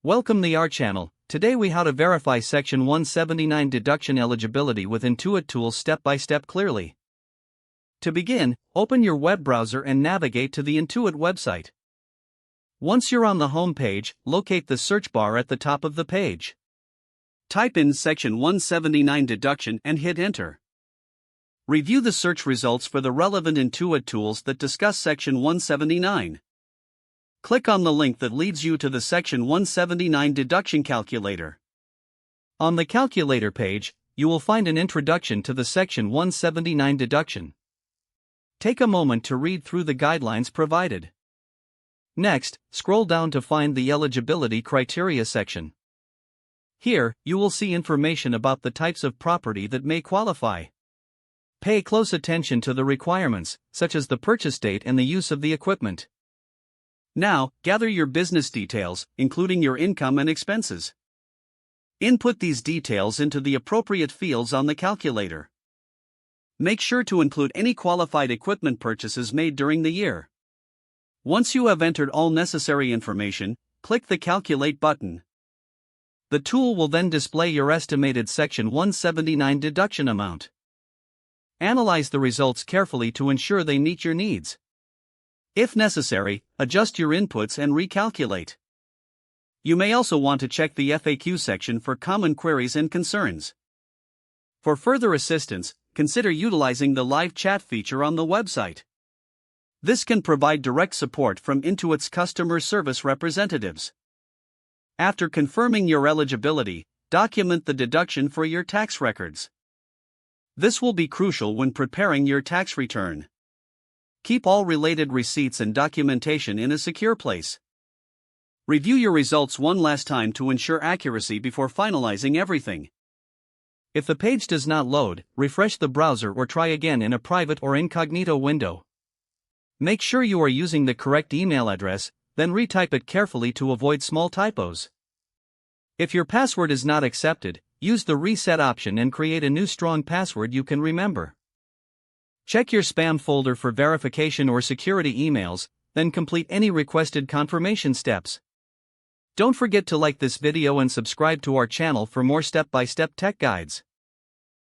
Welcome to our channel. Today we how to verify Section 179 deduction eligibility with Intuit tools step by step clearly. To begin, open your web browser and navigate to the Intuit website. Once you're on the home page, locate the search bar at the top of the page. Type in Section 179 deduction and hit enter. Review the search results for the relevant Intuit tools that discuss Section 179. Click on the link that leads you to the Section 179 deduction calculator. On the calculator page, you will find an introduction to the Section 179 deduction. Take a moment to read through the guidelines provided. Next, scroll down to find the eligibility criteria section. Here, you will see information about the types of property that may qualify. Pay close attention to the requirements, such as the purchase date and the use of the equipment. Now, gather your business details, including your income and expenses. Input these details into the appropriate fields on the calculator. Make sure to include any qualified equipment purchases made during the year. Once you have entered all necessary information, click the Calculate button. The tool will then display your estimated Section 179 deduction amount. Analyze the results carefully to ensure they meet your needs. If necessary, adjust your inputs and recalculate. You may also want to check the FAQ section for common queries and concerns. For further assistance, consider utilizing the live chat feature on the website. This can provide direct support from Intuit's customer service representatives. After confirming your eligibility, document the deduction for your tax records. This will be crucial when preparing your tax return. Keep all related receipts and documentation in a secure place. Review your results one last time to ensure accuracy before finalizing everything. If the page does not load, refresh the browser or try again in a private or incognito window. Make sure you are using the correct email address, then retype it carefully to avoid small typos. If your password is not accepted, use the reset option and create a new strong password you can remember. Check your spam folder for verification or security emails, then complete any requested confirmation steps. Don't forget to like this video and subscribe to our channel for more step-by-step tech guides.